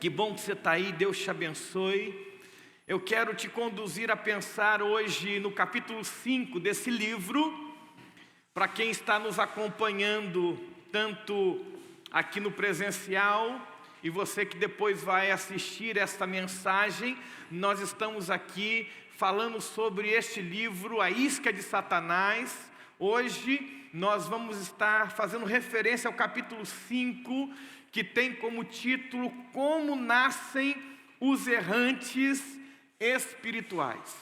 Que bom que você está aí, Deus te abençoe. Eu quero te conduzir a pensar hoje no capítulo 5 desse livro. Para quem está nos acompanhando, tanto aqui no presencial, e você que depois vai assistir esta mensagem, nós estamos aqui falando sobre este livro, A Isca de Satanás. Hoje nós vamos estar fazendo referência ao capítulo 5, que tem como título Como Nascem os Errantes Espirituais.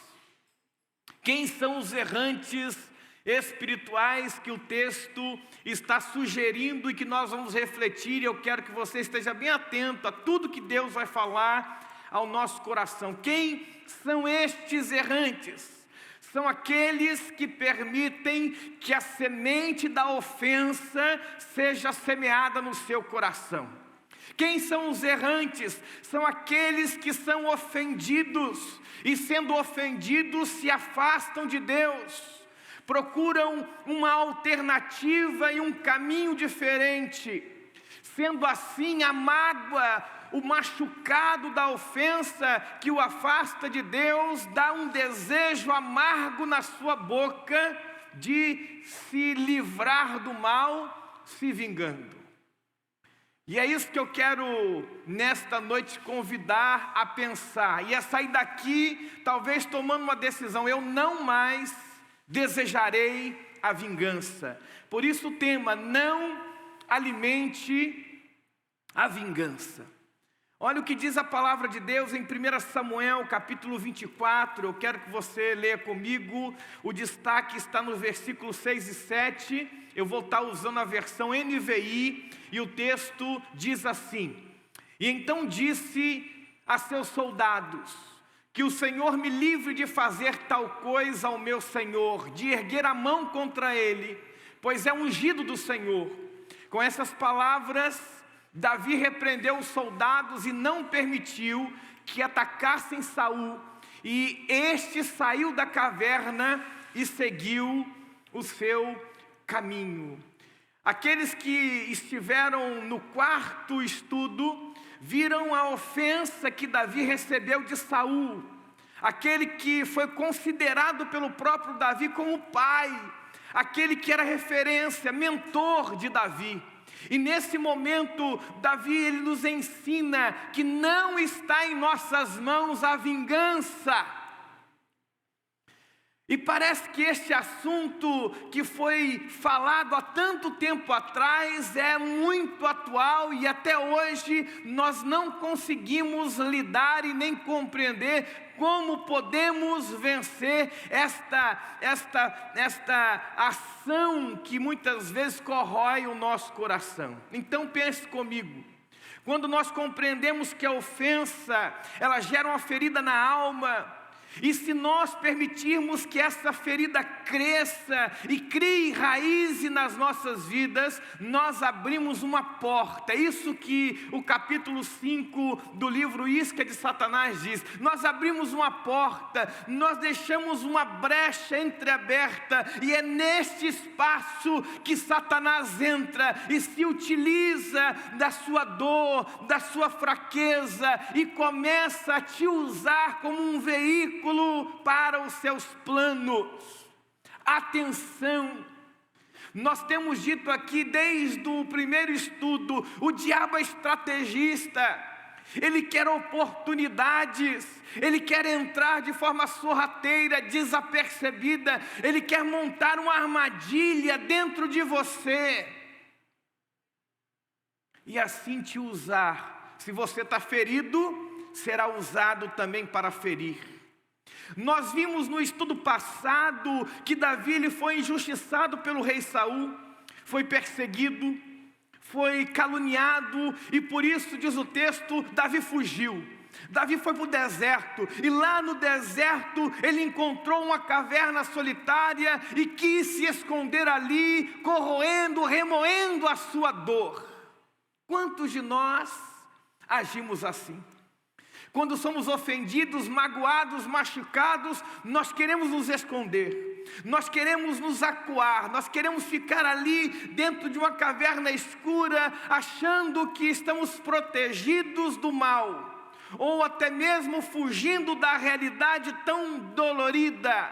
Quem são os errantes espirituais que o texto está sugerindo e que nós vamos refletir? Eu quero que você esteja bem atento a tudo que Deus vai falar ao nosso coração. Quem são estes errantes? São aqueles que permitem que a semente da ofensa seja semeada no seu coração. Quem são os errantes? São aqueles que são ofendidos e, sendo ofendidos, se afastam de Deus. Procuram uma alternativa e um caminho diferente. Sendo assim, a mágoa, o machucado da ofensa que o afasta de Deus, dá um desejo amargo na sua boca de se livrar do mal, se vingando. E é isso que eu quero nesta noite convidar a pensar e a sair daqui talvez tomando uma decisão: eu não mais desejarei a vingança. Por isso o tema: não alimente a vingança. Olha o que diz a palavra de Deus em 1 Samuel capítulo 24, eu quero que você leia comigo, o destaque está no versículo 6 e 7, eu vou estar usando a versão NVI, e o texto diz assim: E então disse a seus soldados: que o Senhor me livre de fazer tal coisa ao meu Senhor, de erguer a mão contra ele, pois é ungido do Senhor. Com essas palavras, Davi repreendeu os soldados e não permitiu que atacassem Saul. E este saiu da caverna e seguiu o seu caminho. Aqueles que estiveram no quarto estudo viram a ofensa que Davi recebeu de Saul, aquele que foi considerado pelo próprio Davi como pai, aquele que era referência, mentor de Davi. E nesse momento, Davi ele nos ensina que não está em nossas mãos a vingança. E parece que este assunto que foi falado há tanto tempo atrás é muito atual e até hoje nós não conseguimos lidar e nem compreender como podemos vencer esta ação que muitas vezes corrói o nosso coração. Então pense comigo. Quando nós compreendemos que a ofensa, ela gera uma ferida na alma, e se nós permitirmos que essa ferida cresça e crie raiz nas nossas vidas, nós abrimos uma porta. É isso que o capítulo 5 do livro Isca de Satanás diz. Nós abrimos uma porta, nós deixamos uma brecha entreaberta, e é neste espaço que Satanás entra e se utiliza da sua dor, da sua fraqueza, e começa a te usar como um veículo para os seus planos. Atenção! Nós temos dito aqui desde o primeiro estudo, o diabo é estrategista. Ele quer oportunidades, ele quer entrar de forma sorrateira, desapercebida, ele quer montar uma armadilha dentro de você e assim te usar. Se você está ferido, será usado também para ferir. Nós vimos no estudo passado que Davi ele foi injustiçado pelo rei Saul, foi perseguido, foi caluniado, e por isso, diz o texto, Davi fugiu. Davi foi para o deserto, e lá no deserto ele encontrou uma caverna solitária e quis se esconder ali, corroendo, remoendo a sua dor. Quantos de nós agimos assim? Quando somos ofendidos, magoados, machucados, nós queremos nos esconder, nós queremos nos acuar, nós queremos ficar ali dentro de uma caverna escura, achando que estamos protegidos do mal, ou até mesmo fugindo da realidade tão dolorida.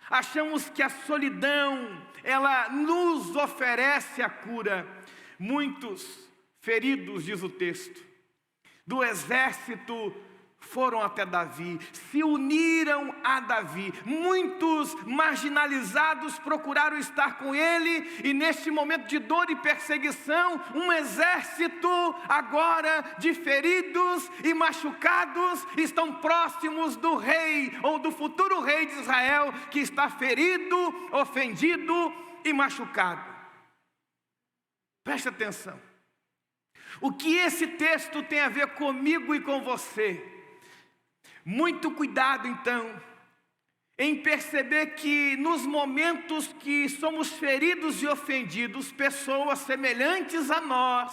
Achamos que a solidão, ela nos oferece a cura. Muitos feridos, diz o texto, do exército foram até Davi, se uniram a Davi. Muitos marginalizados procuraram estar com ele, e neste momento de dor e perseguição, um exército agora de feridos e machucados estão próximos do rei, ou do futuro rei de Israel, que está ferido, ofendido e machucado. Preste atenção. O que esse texto tem a ver comigo e com você? Muito cuidado, então, em perceber que nos momentos que somos feridos e ofendidos, pessoas semelhantes a nós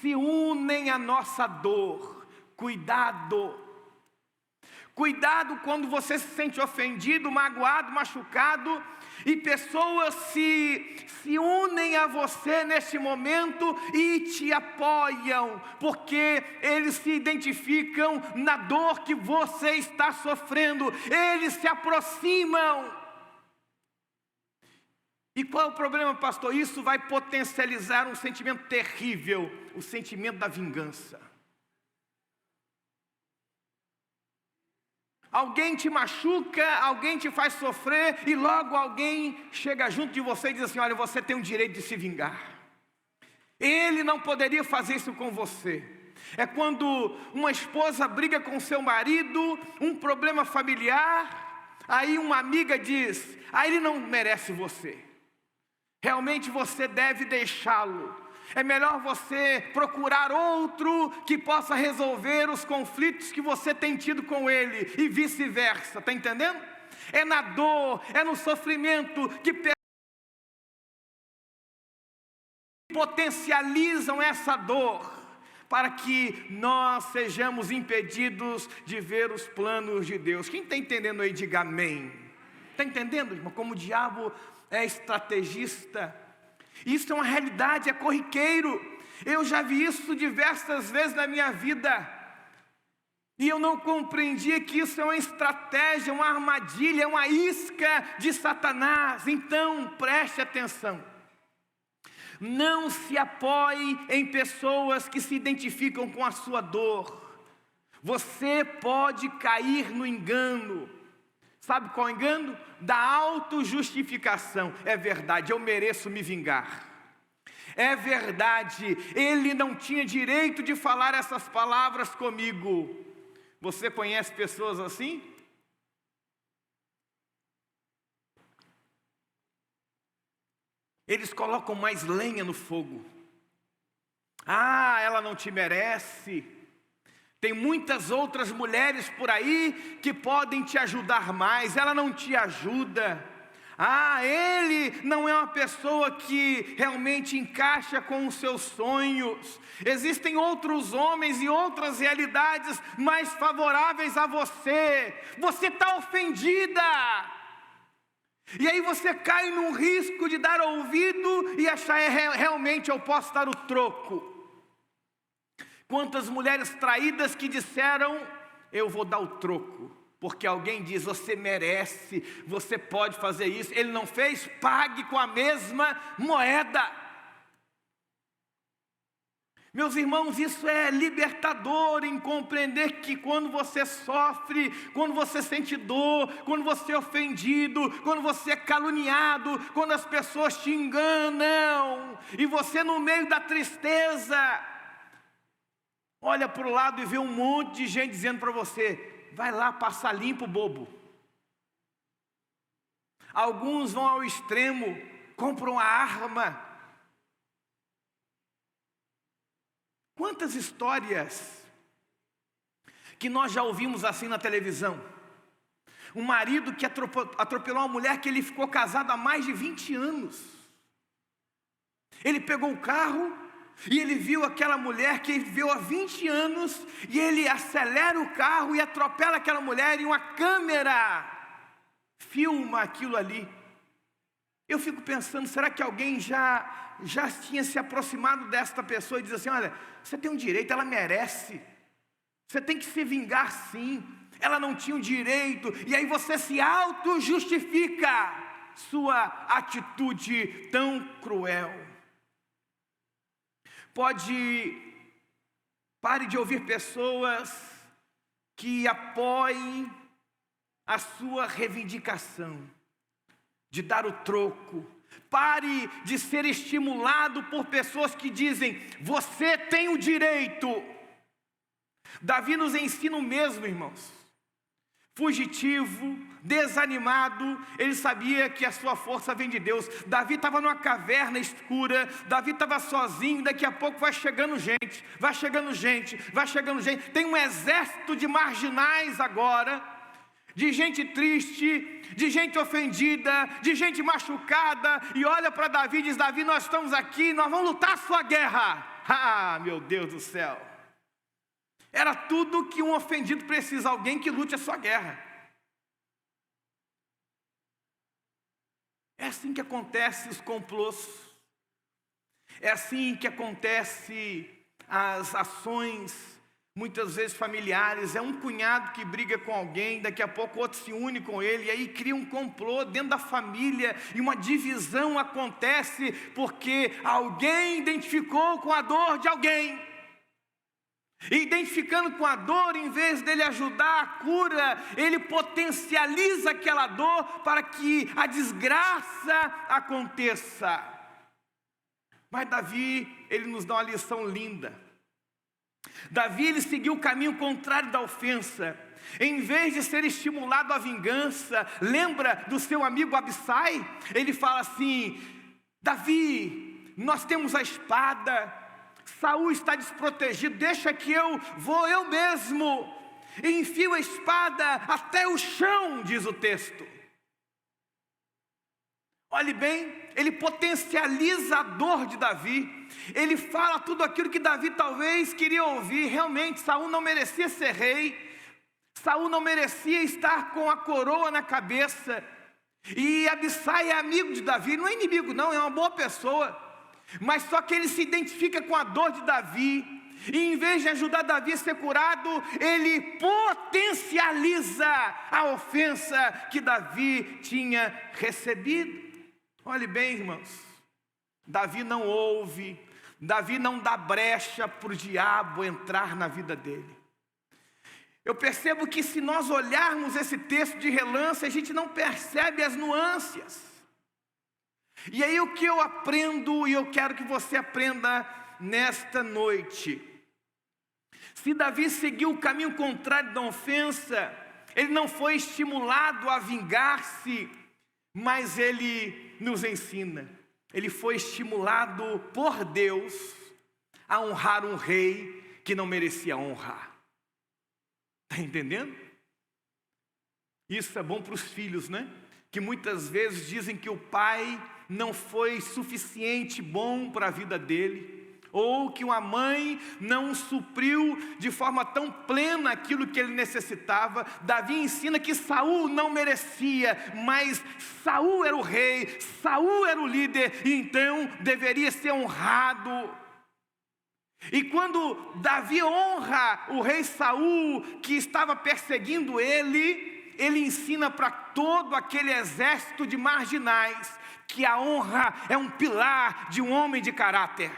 se unem à nossa dor. Cuidado! Cuidado quando você se sente ofendido, magoado, machucado, e pessoas se unem a você neste momento e te apoiam, porque eles se identificam na dor que você está sofrendo, eles se aproximam. E qual é o problema, pastor? Isso vai potencializar um sentimento terrível, o sentimento da vingança. Alguém te machuca, alguém te faz sofrer, e logo alguém chega junto de você e diz assim: olha, você tem o direito de se vingar. Ele não poderia fazer isso com você. É quando uma esposa briga com seu marido, um problema familiar, aí uma amiga diz: ele não merece você. Realmente você deve deixá-lo. É melhor você procurar outro que possa resolver os conflitos que você tem tido com ele, e vice-versa, está entendendo? É na dor, é no sofrimento que potencializam essa dor, para que nós sejamos impedidos de ver os planos de Deus. Quem está entendendo aí, diga amém. Está entendendo, irmão, como o diabo é estrategista? Isso é uma realidade, é corriqueiro. Eu já vi isso diversas vezes na minha vida, e eu não compreendia que isso é uma estratégia, uma armadilha, uma isca de Satanás. Então preste atenção. Não se apoie em pessoas que se identificam com a sua dor. Você pode cair no engano. Sabe qual é o engano? Da autojustificação. É verdade, eu mereço me vingar. É verdade, ele não tinha direito de falar essas palavras comigo. Você conhece pessoas assim? Eles colocam mais lenha no fogo. Ela não te merece. Tem muitas outras mulheres por aí que podem te ajudar mais, ela não te ajuda. Ele não é uma pessoa que realmente encaixa com os seus sonhos. Existem outros homens e outras realidades mais favoráveis a você. Você está ofendida. E aí você cai num risco de dar ouvido e achar: realmente eu posso dar o troco. Quantas mulheres traídas que disseram: eu vou dar o troco, porque alguém diz: você merece, você pode fazer isso. Ele não fez, pague com a mesma moeda. Meus irmãos, isso é libertador, em compreender que quando você sofre, quando você sente dor, quando você é ofendido, quando você é caluniado, quando as pessoas te enganam, e você no meio da tristeza olha para o lado e vê um monte de gente dizendo para você: vai lá passar limpo, bobo. Alguns vão ao extremo, compram a arma. Quantas histórias que nós já ouvimos assim na televisão? Um marido que atropelou uma mulher que ele ficou casado há mais de 20 anos. Ele pegou o carro, E ele viu aquela mulher que ele viveu há 20 anos, e ele acelera o carro e atropela aquela mulher, e uma câmera filma aquilo ali. Eu fico pensando, será que alguém já tinha se aproximado desta pessoa e diz assim: olha, você tem um direito, ela merece, você tem que se vingar sim, ela não tinha um direito, e aí você se auto-justifica sua atitude tão cruel. Pare de ouvir pessoas que apoiem a sua reivindicação, de dar o troco. Pare de ser estimulado por pessoas que dizem: você tem o direito. Davi nos ensina o mesmo, irmãos. Fugitivo, desanimado, ele sabia que a sua força vem de Deus. Davi estava numa caverna escura, Davi estava sozinho, daqui a pouco vai chegando gente, vai chegando gente, vai chegando gente. Tem um exército de marginais agora, de gente triste, de gente ofendida, de gente machucada, e olha para Davi e diz: Davi, nós estamos aqui, nós vamos lutar a sua guerra. Ah, meu Deus do céu! Era tudo que um ofendido precisa, alguém que lute a sua guerra. É assim que acontece os complôs, é assim que acontece as ações, muitas vezes familiares. É um cunhado que briga com alguém, daqui a pouco outro se une com ele, e aí cria um complô dentro da família, e uma divisão acontece, porque alguém identificou com a dor de alguém. E identificando com a dor, em vez dele ajudar a cura, ele potencializa aquela dor para que a desgraça aconteça. Mas Davi, ele nos dá uma lição linda. Davi, ele seguiu o caminho contrário da ofensa. Em vez de ser estimulado à vingança, lembra do seu amigo Abissai? Ele fala assim: Davi, nós temos a espada, Saul está desprotegido, deixa que eu mesmo enfio a espada até o chão, diz o texto. Olhe bem, ele potencializa a dor de Davi, ele fala tudo aquilo que Davi talvez queria ouvir. Realmente, Saul não merecia ser rei, Saul não merecia estar com a coroa na cabeça, e Abissai é amigo de Davi, não é inimigo não, é uma boa pessoa. Mas só que ele se identifica com a dor de Davi, e em vez de ajudar Davi a ser curado, ele potencializa a ofensa que Davi tinha recebido. Olhe bem, irmãos, Davi não ouve, Davi não dá brecha para o diabo entrar na vida dele. Eu percebo que se nós olharmos esse texto de relance, a gente não percebe as nuances. E aí o que eu aprendo, e eu quero que você aprenda nesta noite: se Davi seguiu o caminho contrário da ofensa, ele não foi estimulado a vingar-se, mas ele nos ensina, ele foi estimulado por Deus a honrar um rei que não merecia honrar. Está entendendo? Isso é bom para os filhos, né? Que muitas vezes dizem que o pai não foi suficiente bom para a vida dele, ou que uma mãe não supriu de forma tão plena aquilo que ele necessitava. Davi ensina que Saul não merecia, mas Saul era o rei, Saul era o líder, e então deveria ser honrado. E quando Davi honra o rei Saul, que estava perseguindo ele ensina para todo aquele exército de marginais que a honra é um pilar de um homem de caráter.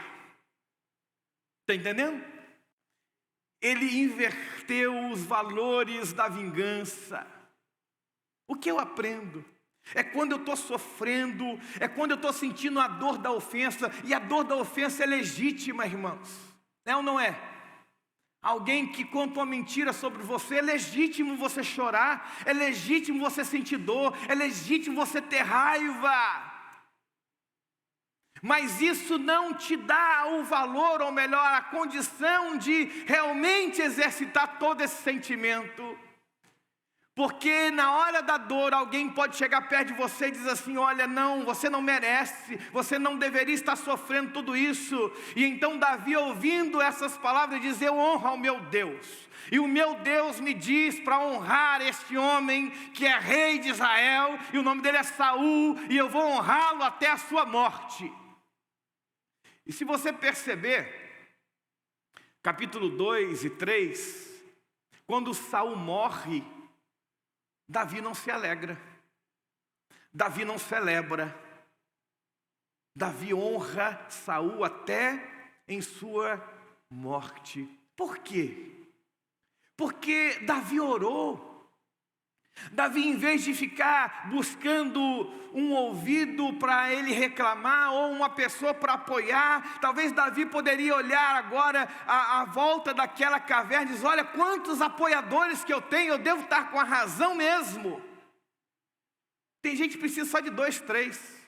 Está entendendo? Ele inverteu os valores da vingança. O que eu aprendo? É quando eu estou sofrendo, é quando eu estou sentindo a dor da ofensa, e a dor da ofensa é legítima, irmãos. É ou não é? Alguém que conta uma mentira sobre você, é legítimo você chorar, é legítimo você sentir dor, é legítimo você ter raiva. Mas isso não te dá o valor, ou melhor, a condição de realmente exercitar todo esse sentimento. Porque na hora da dor, alguém pode chegar perto de você e dizer assim: olha, não, você não merece, você não deveria estar sofrendo tudo isso. E então Davi, ouvindo essas palavras, diz: eu honro ao meu Deus. E o meu Deus me diz para honrar este homem que é rei de Israel, e o nome dele é Saul, e eu vou honrá-lo até a sua morte. E se você perceber, capítulo 2 e 3, quando Saul morre, Davi não se alegra, Davi não celebra, Davi honra Saul até em sua morte. Por quê? Porque Davi orou. Davi, em vez de ficar buscando um ouvido para ele reclamar, ou uma pessoa para apoiar, talvez Davi poderia olhar agora à volta daquela caverna e dizer: olha quantos apoiadores que eu tenho, eu devo estar com a razão mesmo. Tem gente que precisa só de 2, 3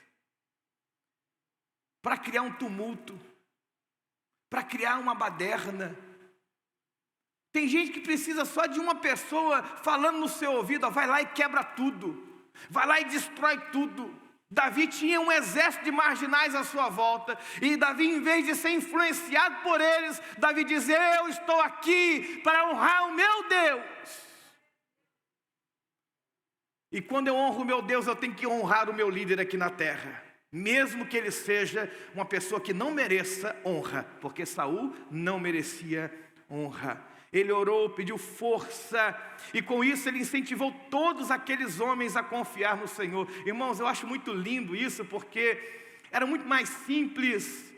para criar um tumulto, para criar uma baderna. Tem gente que precisa só de uma pessoa falando no seu ouvido: ó, vai lá e quebra tudo, vai lá e destrói tudo. Davi tinha um exército de marginais à sua volta, e Davi, em vez de ser influenciado por eles, Davi diz: eu estou aqui para honrar o meu Deus. E quando eu honro o meu Deus, eu tenho que honrar o meu líder aqui na terra, mesmo que ele seja uma pessoa que não mereça honra, porque Saul não merecia honra. Ele orou, pediu força, e com isso ele incentivou todos aqueles homens a confiar no Senhor. Irmãos, eu acho muito lindo isso, porque era muito mais simples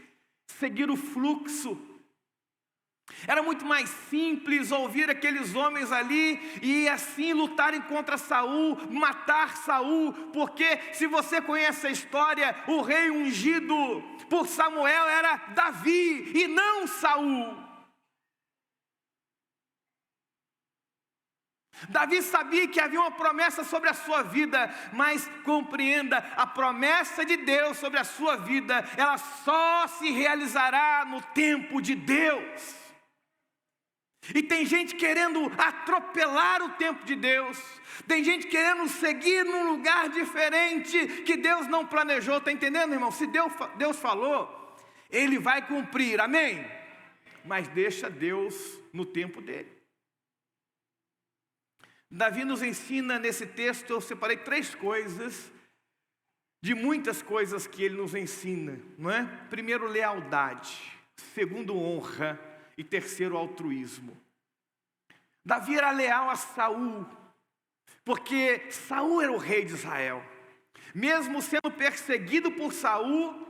seguir o fluxo. Era muito mais simples ouvir aqueles homens ali e assim lutarem contra Saul, matar Saul, porque se você conhece a história, o rei ungido por Samuel era Davi e não Saul. Davi sabia que havia uma promessa sobre a sua vida, mas compreenda, a promessa de Deus sobre a sua vida, ela só se realizará no tempo de Deus. E tem gente querendo atropelar o tempo de Deus, tem gente querendo seguir num lugar diferente que Deus não planejou. Está entendendo, irmão? Se Deus falou, Ele vai cumprir, amém? Mas deixa Deus no tempo dele. Davi nos ensina nesse texto, eu separei 3 coisas, de muitas coisas que ele nos ensina, não é? Primeiro, lealdade. Segundo, honra. E terceiro, altruísmo. Davi era leal a Saul, porque Saul era o rei de Israel. Mesmo sendo perseguido por Saul,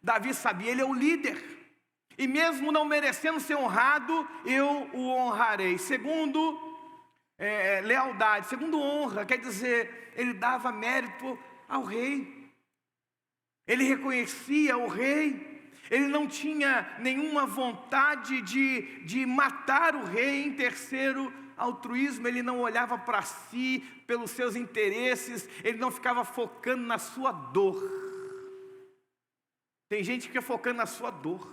Davi sabia, ele é o líder. E mesmo não merecendo ser honrado, eu o honrarei. Segundo, lealdade. Segundo, honra, quer dizer, ele dava mérito ao rei. Ele reconhecia o rei. Ele não tinha nenhuma vontade de matar o rei. Em terceiro, altruísmo. Ele não olhava para si, pelos seus interesses. Ele não ficava focando na sua dor. Tem gente que fica focando na sua dor.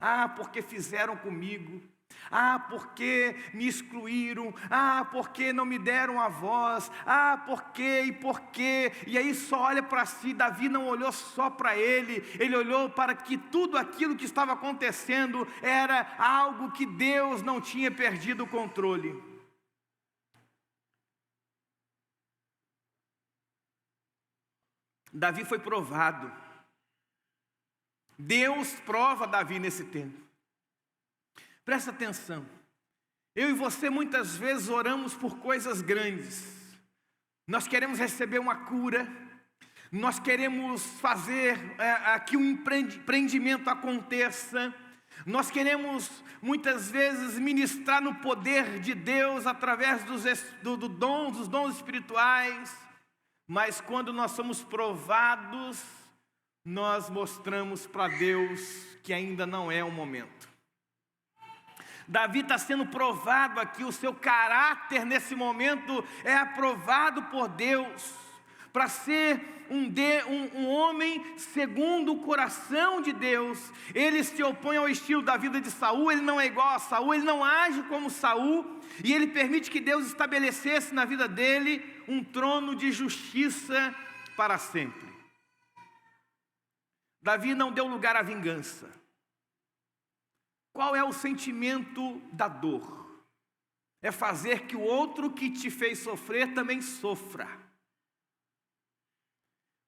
Ah, porque fizeram comigo. Ah, porque me excluíram. Ah, porque não me deram a voz. Ah, porque e porquê. E aí só olha para si. Davi não olhou só para ele. Ele olhou para que tudo aquilo que estava acontecendo era algo que Deus não tinha perdido o controle. Davi foi provado. Deus prova Davi nesse tempo. Presta atenção, eu e você muitas vezes oramos por coisas grandes. Nós queremos receber uma cura, nós queremos fazer que um empreendimento aconteça, nós queremos muitas vezes ministrar no poder de Deus através dos dons espirituais, mas quando nós somos provados, nós mostramos para Deus que ainda não é o momento. Davi está sendo provado aqui, o seu caráter nesse momento é aprovado por Deus, para ser um homem segundo o coração de Deus. Ele se opõe ao estilo da vida de Saul, ele não é igual a Saul, ele não age como Saul, e ele permite que Deus estabelecesse na vida dele um trono de justiça para sempre. Davi não deu lugar à vingança. Qual é o sentimento da dor? É fazer que o outro que te fez sofrer também sofra.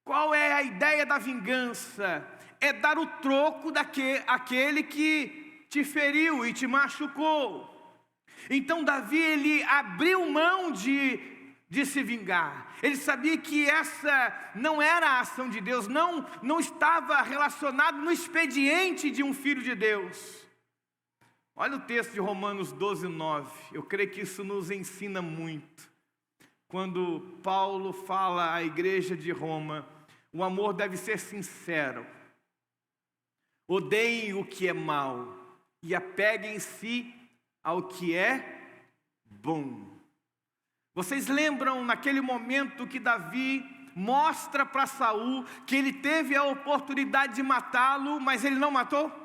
Qual é a ideia da vingança? É dar o troco daquele que te feriu e te machucou. Então Davi, ele abriu mão de se vingar. Ele sabia que essa não era a ação de Deus, não estava relacionado no expediente de um filho de Deus. Olha o texto de Romanos 12, 9. Eu creio que isso nos ensina muito. Quando Paulo fala à igreja de Roma, o amor deve ser sincero. Odeiem o que é mal e apeguem-se ao que é bom. Vocês lembram naquele momento que Davi mostra para Saul que ele teve a oportunidade de matá-lo, mas ele não matou?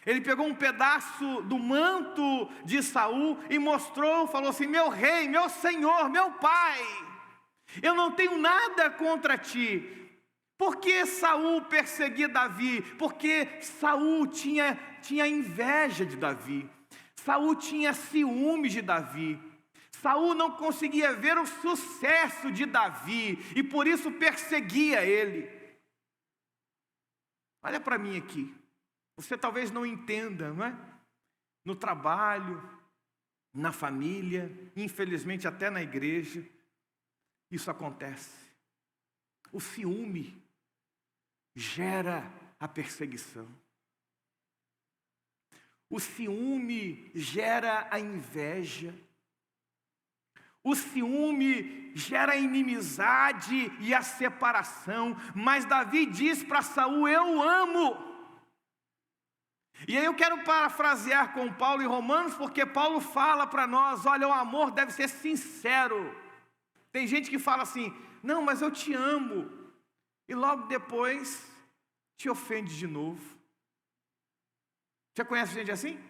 Ele pegou um pedaço do manto de Saul e mostrou, falou assim: meu rei, meu senhor, meu pai, eu não tenho nada contra ti. Por que Saul perseguia Davi? Porque Saul tinha inveja de Davi. Saul tinha ciúmes de Davi. Saul não conseguia ver o sucesso de Davi e por isso perseguia ele. Olha para mim aqui. Você talvez não entenda, não é? No trabalho, na família, infelizmente até na igreja, isso acontece. O ciúme gera a perseguição. O ciúme gera a inveja. O ciúme gera a inimizade e a separação. Mas Davi diz para Saul: eu amo. E aí eu quero parafrasear com Paulo em Romanos, porque Paulo fala para nós: olha, o amor deve ser sincero. Tem gente que fala assim: não, mas eu te amo, e logo depois te ofende de novo. Você conhece gente assim?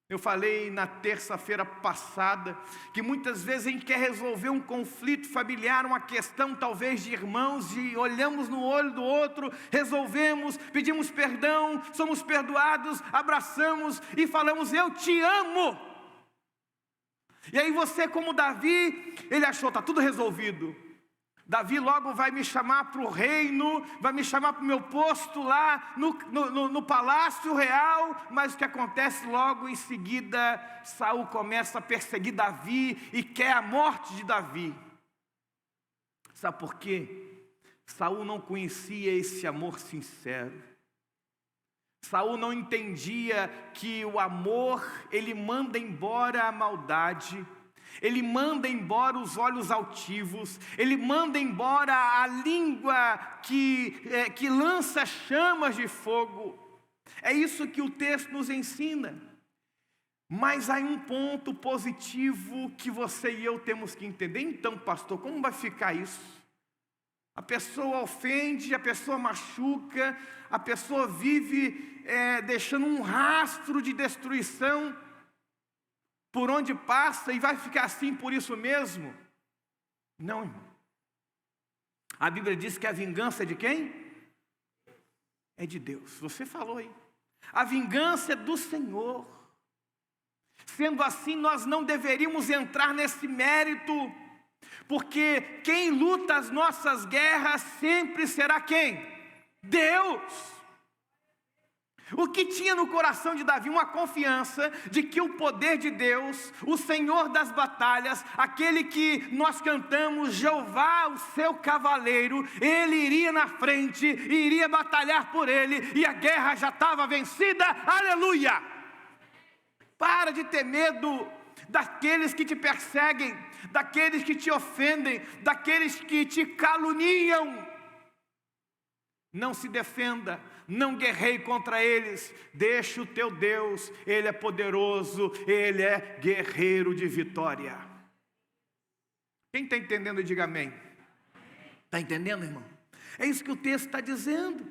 Eu falei na terça-feira passada que muitas vezes a gente quer resolver um conflito familiar, uma questão talvez de irmãos, e olhamos no olho do outro, resolvemos, pedimos perdão, somos perdoados, abraçamos e falamos: eu te amo. E aí você, como Davi, ele achou: está tudo resolvido. Davi logo vai me chamar para o reino, vai me chamar para o meu posto lá no palácio real. Mas o que acontece logo em seguida? Saul começa a perseguir Davi e quer a morte de Davi. Sabe por quê? Saul não conhecia esse amor sincero. Saul não entendia que o amor, ele manda embora a maldade. Ele manda embora os olhos altivos, ele manda embora a língua que lança chamas de fogo. É isso que o texto nos ensina. Mas há um ponto positivo que você e eu temos que entender. Então, pastor, como vai ficar isso? A pessoa ofende, a pessoa machuca, a pessoa vive deixando um rastro de destruição por onde passa e vai ficar assim por isso mesmo? Não, irmão. A Bíblia diz que a vingança é de quem? É de Deus. Você falou aí. A vingança é do Senhor. Sendo assim, nós não deveríamos entrar nesse mérito, porque quem luta as nossas guerras sempre será quem? Deus. O que tinha no coração de Davi? Uma confiança de que o poder de Deus, o Senhor das batalhas, aquele que nós cantamos, Jeová, o seu cavaleiro, ele iria na frente e iria batalhar por ele, e a guerra já estava vencida. Aleluia! Para de ter medo daqueles que te perseguem, daqueles que te ofendem, daqueles que te caluniam. Não se defenda, não guerreie contra eles, deixa o teu Deus, Ele é poderoso, Ele é guerreiro de vitória. Quem está entendendo, diga amém. Está entendendo, irmão? É isso que o texto está dizendo.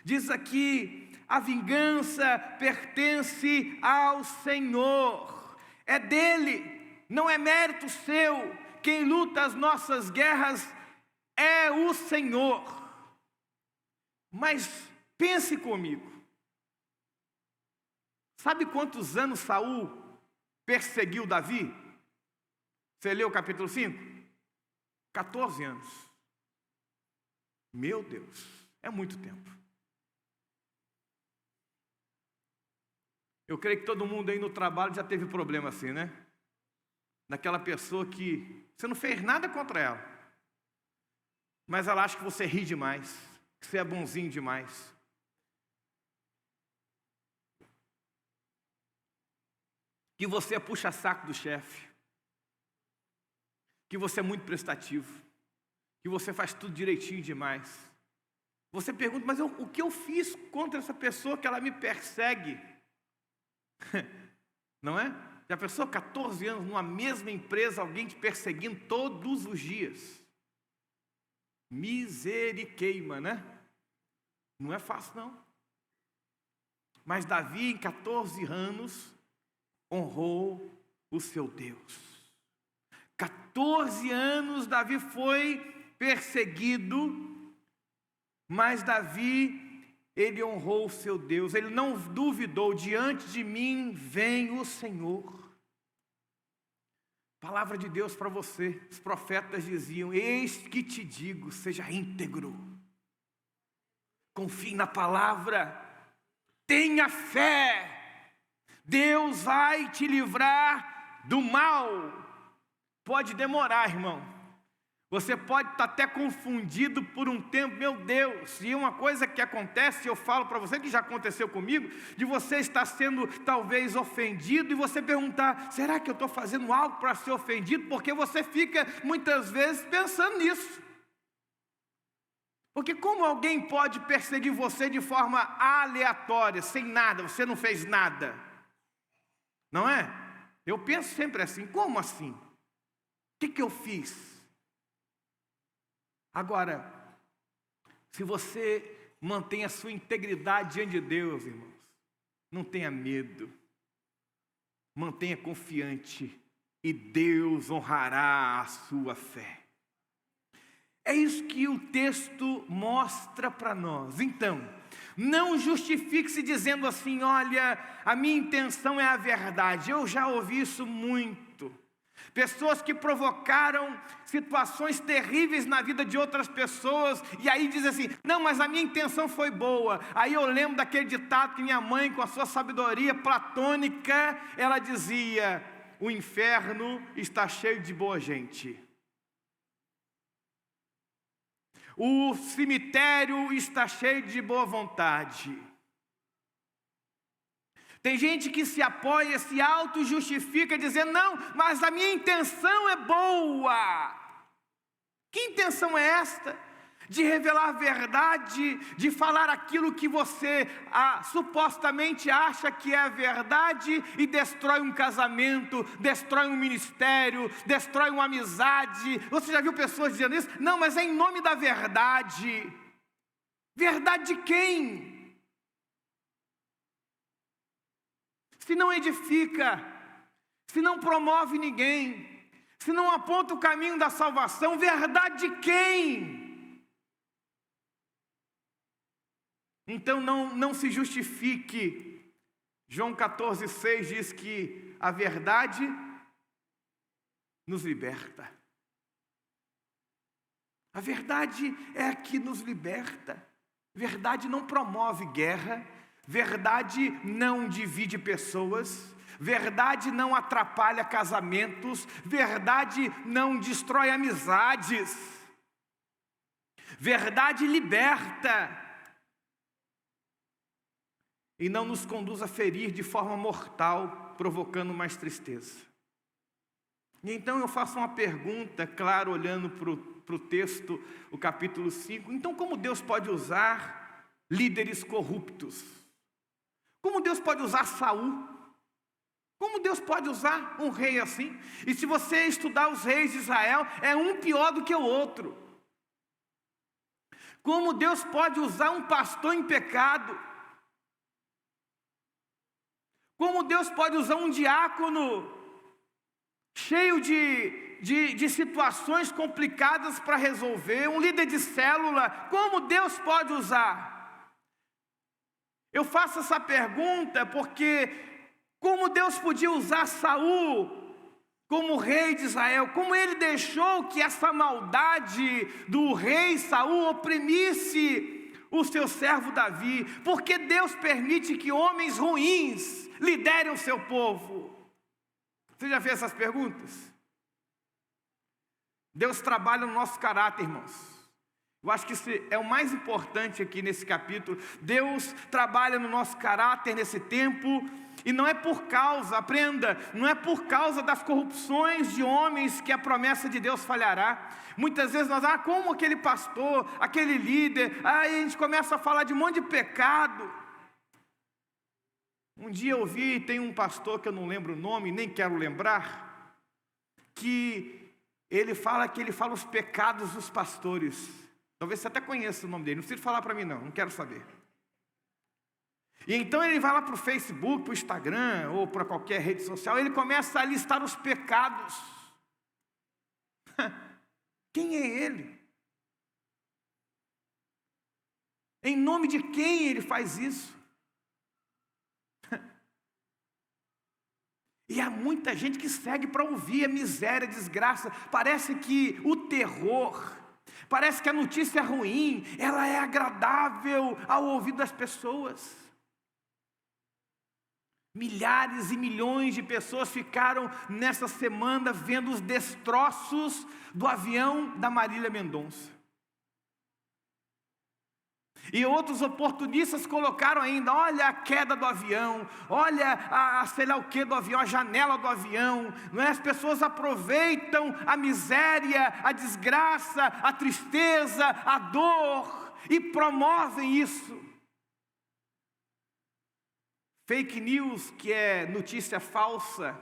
Diz aqui: a vingança pertence ao Senhor, é dele, não é mérito seu. Quem luta as nossas guerras é o Senhor. Mas pense comigo, sabe quantos anos Saul perseguiu Davi? Você leu o capítulo 5? 14 anos. Meu Deus, é muito tempo. Eu creio que todo mundo aí no trabalho já teve problema assim, né? Daquela pessoa que você não fez nada contra ela, mas ela acha que você ri demais, que você é bonzinho demais. Que você é puxa-saco do chefe, que você é muito prestativo, que você faz tudo direitinho demais. Você pergunta: mas o que eu fiz contra essa pessoa que ela me persegue? Não é? Já pensou 14 anos numa mesma empresa, alguém te perseguindo todos os dias? Miseriqueima, né? Não é fácil não. Mas Davi, em 14 anos, honrou o seu Deus. 14 anos Davi foi perseguido, mas Davi, ele honrou o seu Deus. Ele não duvidou: diante de mim vem o Senhor. Palavra de Deus para você. Os profetas diziam: eis que te digo, seja íntegro, confie na palavra, tenha fé, Deus vai te livrar do mal. Pode demorar, irmão. Você pode estar até confundido por um tempo. Meu Deus, e uma coisa que acontece, eu falo para você que já aconteceu comigo, de você estar sendo talvez ofendido e você perguntar: será que eu estou fazendo algo para ser ofendido? Porque você fica muitas vezes pensando nisso. Porque como alguém pode perseguir você de forma aleatória, sem nada, você não fez nada? Não é? Eu penso sempre assim: como assim? O que eu fiz? Agora, se você mantém a sua integridade diante de Deus, irmãos, não tenha medo, mantenha confiante, e Deus honrará a sua fé. É isso que o texto mostra para nós. Então, não justifique-se dizendo assim: olha, a minha intenção é a verdade. Eu já ouvi isso muito. Pessoas que provocaram situações terríveis na vida de outras pessoas, e aí dizem assim: não, mas a minha intenção foi boa. Aí eu lembro daquele ditado que minha mãe, com a sua sabedoria platônica, ela dizia: o inferno está cheio de boa gente, o cemitério está cheio de boa vontade. Tem gente que se apoia, se auto-justifica, dizendo: não, mas a minha intenção é boa. Que intenção é esta? De revelar a verdade, de falar aquilo que você supostamente acha que é a verdade, e destrói um casamento, destrói um ministério, destrói uma amizade. Você já viu pessoas dizendo isso? Não, mas é em nome da verdade. Verdade de quem? Se não edifica, se não promove ninguém, se não aponta o caminho da salvação, verdade de quem? Então não se justifique. João 14,6 diz que a verdade nos liberta. A verdade é a que nos liberta. Verdade não promove guerra. Verdade não divide pessoas, verdade não atrapalha casamentos, verdade não destrói amizades, verdade liberta e não nos conduz a ferir de forma mortal, provocando mais tristeza. E então eu faço uma pergunta, claro, olhando para o texto, o capítulo 5, então como Deus pode usar líderes corruptos? Como Deus pode usar Saul? Como Deus pode usar um rei assim? E se você estudar os reis de Israel, é um pior do que o outro. Como Deus pode usar um pastor em pecado? Como Deus pode usar um diácono cheio de situações complicadas para resolver, um líder de célula? Como Deus pode usar? Eu faço essa pergunta porque como Deus podia usar Saul como rei de Israel, como ele deixou que essa maldade do rei Saul oprimisse o seu servo Davi? Porque Deus permite que homens ruins liderem o seu povo? Você já fez essas perguntas? Deus trabalha no nosso caráter, irmãos. Eu acho que isso é o mais importante aqui nesse capítulo. Deus trabalha no nosso caráter nesse tempo. E não é por causa, aprenda, não é por causa das corrupções de homens que a promessa de Deus falhará. Muitas vezes nós, como aquele pastor, aquele líder, aí a gente começa a falar de um monte de pecado. Um dia eu vi, tem um pastor que eu não lembro o nome, nem quero lembrar, que ele fala os pecados dos pastores. Talvez você até conheça o nome dele, não precisa falar para mim não quero saber. E então ele vai lá para o Facebook, para o Instagram, ou para qualquer rede social, ele começa a listar os pecados. Quem é ele? Em nome de quem ele faz isso? E há muita gente que segue para ouvir a miséria, a desgraça. Parece que o terror, parece que a notícia ruim, ela é agradável ao ouvido das pessoas. Milhares e milhões de pessoas ficaram nessa semana vendo os destroços do avião da Marília Mendonça. E outros oportunistas colocaram ainda, olha a queda do avião, olha a sei lá o que do avião, a janela do avião. Não é? As pessoas aproveitam a miséria, a desgraça, a tristeza, a dor e promovem isso. Fake news, que é notícia falsa,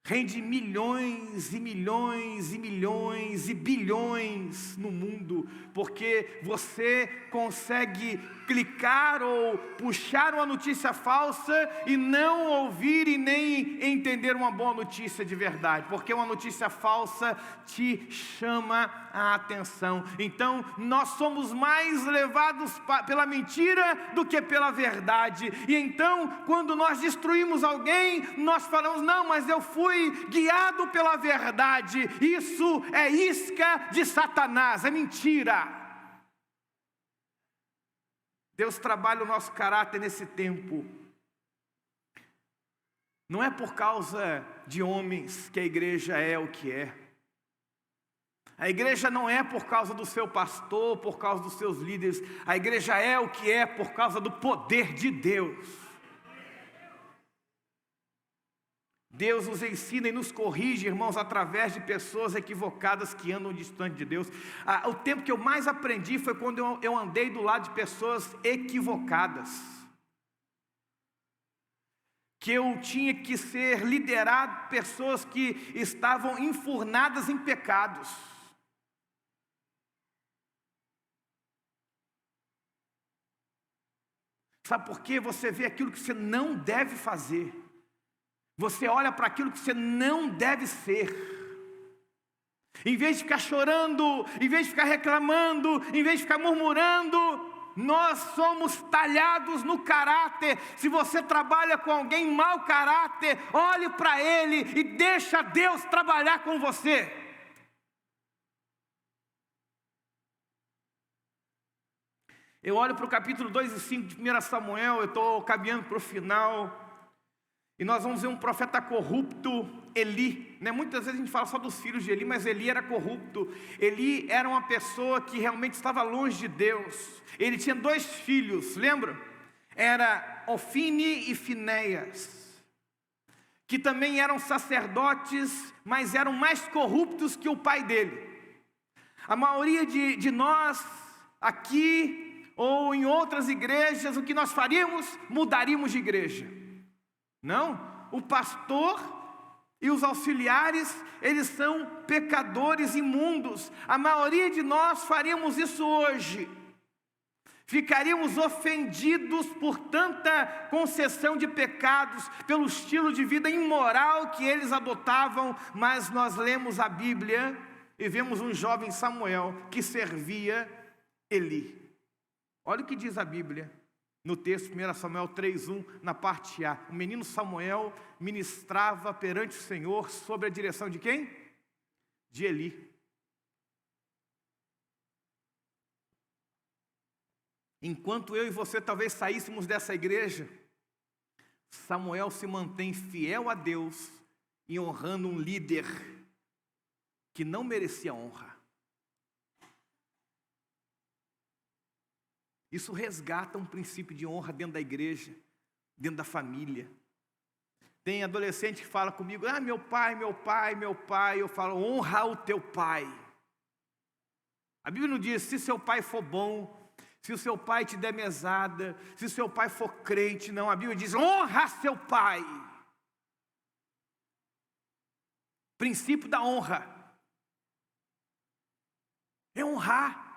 rende milhões e milhões e milhões e bilhões no mundo, porque você consegue clicar ou puxar uma notícia falsa e não ouvir e nem entender uma boa notícia de verdade, porque uma notícia falsa te chama a atenção. Então nós somos mais levados pela mentira do que pela verdade. E então quando nós destruímos alguém, nós falamos, não, mas eu fui guiado pela verdade. Isso é isca de Satanás, é mentira. Deus trabalha o nosso caráter nesse tempo. Não é por causa de homens que a igreja é o que é. A igreja não é por causa do seu pastor, por causa dos seus líderes. A igreja é o que é por causa do poder de Deus. Deus nos ensina e nos corrige, irmãos, através de pessoas equivocadas que andam distante de Deus. O tempo que eu mais aprendi foi quando eu andei do lado de pessoas equivocadas. Que eu tinha que ser liderado por pessoas que estavam enfurnadas em pecados. Sabe por quê? Você vê aquilo que você não deve fazer. Você olha para aquilo que você não deve ser. Em vez de ficar chorando, em vez de ficar reclamando, em vez de ficar murmurando, nós somos talhados no caráter. Se você trabalha com alguém mau caráter, olhe para ele e deixa Deus trabalhar com você. Eu olho para o capítulo 2 e 5 de 1 Samuel, eu estou caminhando para o final. E nós vamos ver um profeta corrupto, Eli, né? Muitas vezes a gente fala só dos filhos de Eli, mas Eli era corrupto. Eli era uma pessoa que realmente estava longe de Deus. Ele tinha 2 filhos, lembra? Era Ofni e Finéias, que também eram sacerdotes, mas eram mais corruptos que o pai dele. A maioria de nós aqui ou em outras igrejas, o que nós faríamos? Mudaríamos de igreja. Não, o pastor, E os auxiliares, eles são pecadores imundos. A maioria de nós faríamos isso hoje. Ficaríamos ofendidos por tanta concessão de pecados, pelo estilo de vida imoral que eles adotavam, mas nós lemos a Bíblia e vemos um jovem Samuel que servia Eli. Olha o que diz a Bíblia no texto 1 Samuel 3:1, na parte A. O menino Samuel ministrava perante o Senhor sob a direção de quem? De Eli. Enquanto eu e você talvez saíssemos dessa igreja, Samuel se mantém fiel a Deus e honrando um líder que não merecia honra. Isso resgata um princípio de honra dentro da igreja, dentro da família. Tem adolescente que fala comigo, meu pai, meu pai, meu pai. Eu falo, honra o teu pai. A Bíblia não diz, se seu pai for bom, se o seu pai te der mesada, se o seu pai for crente, não. A Bíblia diz, honra seu pai. Princípio da honra. É honrar.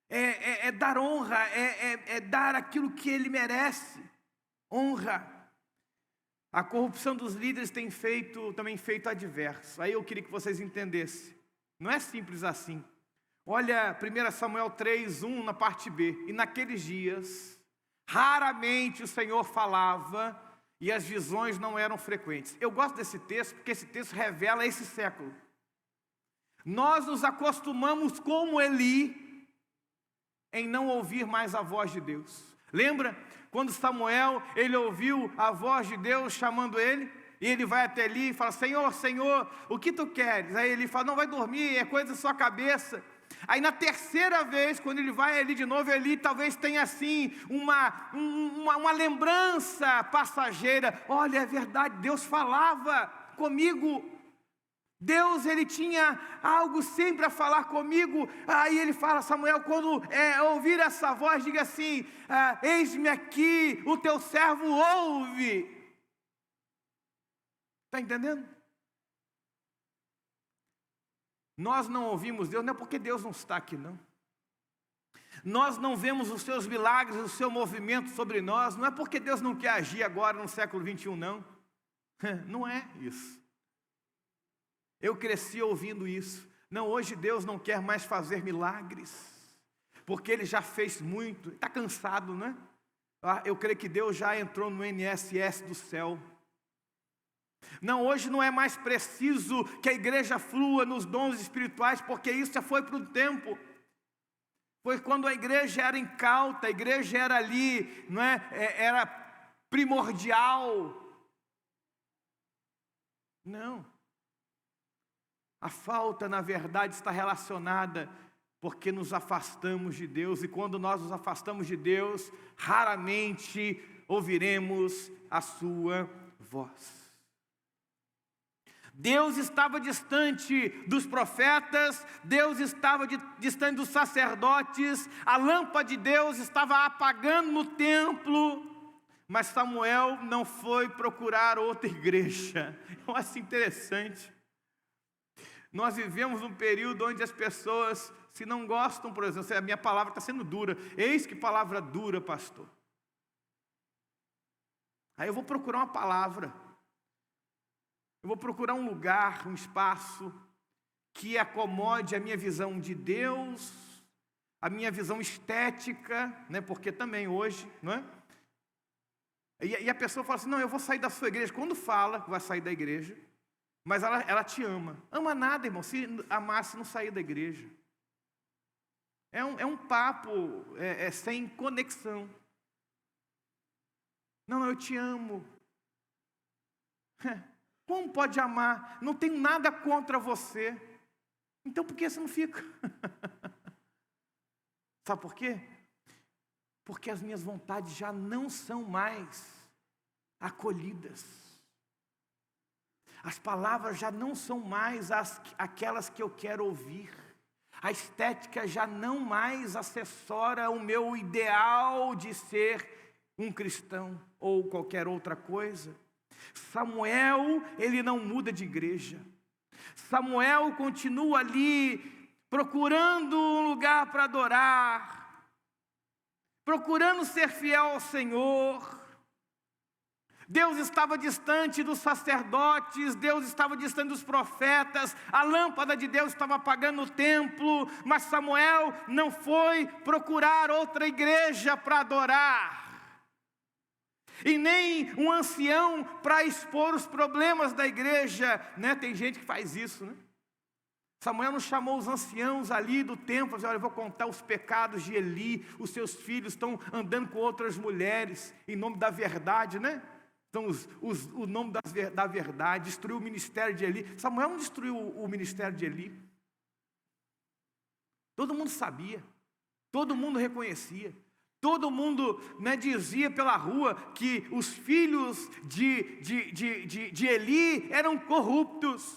É dar honra, é dar aquilo que ele merece. Honra. A corrupção dos líderes tem também feito adverso. Aí eu queria que vocês entendessem. Não é simples assim. Olha 1 Samuel 3:1 na parte B. E naqueles dias, raramente o Senhor falava e as visões não eram frequentes. Eu gosto desse texto porque esse texto revela esse século. Nós nos acostumamos como Eli em não ouvir mais a voz de Deus. Lembra quando Samuel, ele ouviu a voz de Deus chamando ele? E ele vai até Eli e fala, Senhor, Senhor, o que tu queres? Aí ele fala, não, vai dormir, é coisa da sua cabeça. Aí na terceira vez, quando ele vai ali de novo, Eli talvez tenha assim uma lembrança passageira. Olha, é verdade, Deus falava comigo. Deus, ele tinha algo sempre a falar comigo. Aí ele fala, Samuel, quando ouvir essa voz, diga assim, eis-me aqui, o teu servo ouve. Está entendendo? Nós não ouvimos Deus, não é porque Deus não está aqui, não. Nós não vemos os seus milagres, o seu movimento sobre nós, não é porque Deus não quer agir agora no século 21, não. Não é isso. Eu cresci ouvindo isso. Não, hoje Deus não quer mais fazer milagres, porque Ele já fez muito, está cansado, né? Eu creio que Deus já entrou no INSS do céu. Não, hoje não é mais preciso que a igreja flua nos dons espirituais, porque isso já foi para o tempo. Foi quando a igreja era incauta, a igreja era ali, não é? Era primordial. Não. A falta, na verdade, está relacionada porque nos afastamos de Deus, e quando nós nos afastamos de Deus, raramente ouviremos a sua voz. Deus estava distante dos profetas, Deus estava distante dos sacerdotes, a lâmpada de Deus estava apagando no templo, mas Samuel não foi procurar outra igreja. Eu acho interessante. Nós vivemos um período onde as pessoas, se não gostam, por exemplo, a minha palavra está sendo dura, eis que palavra dura, pastor. Aí eu vou procurar uma palavra. Eu vou procurar um lugar, um espaço que acomode a minha visão de Deus, a minha visão estética, né? Porque também hoje, não é? E a pessoa fala assim, não, eu vou sair da sua igreja. Quando fala que vai sair da igreja, mas ela te ama. Ama nada, irmão, se amasse não sair da igreja. É um papo sem conexão. Não, eu te amo. Como pode amar? Não tenho nada contra você. Então por que você não fica? Sabe por quê? Porque as minhas vontades já não são mais acolhidas. As palavras já não são mais aquelas que eu quero ouvir. A estética já não mais assessora o meu ideal de ser um cristão ou qualquer outra coisa. Samuel, ele não muda de igreja. Samuel continua ali, procurando um lugar para adorar, procurando ser fiel ao Senhor. Deus estava distante dos sacerdotes, Deus estava distante dos profetas, a lâmpada de Deus estava apagando no templo, mas Samuel não foi procurar outra igreja para adorar, e nem um ancião para expor os problemas da igreja, né? Tem gente que faz isso, né? Samuel não chamou os anciãos ali do templo, disse: olha, eu vou contar os pecados de Eli, os seus filhos estão andando com outras mulheres, em nome da verdade, né? Então, o nome da verdade, destruiu o ministério de Eli. Samuel não destruiu o ministério de Eli. Todo mundo sabia, todo mundo reconhecia, todo mundo, né, dizia pela rua que os filhos de Eli eram corruptos.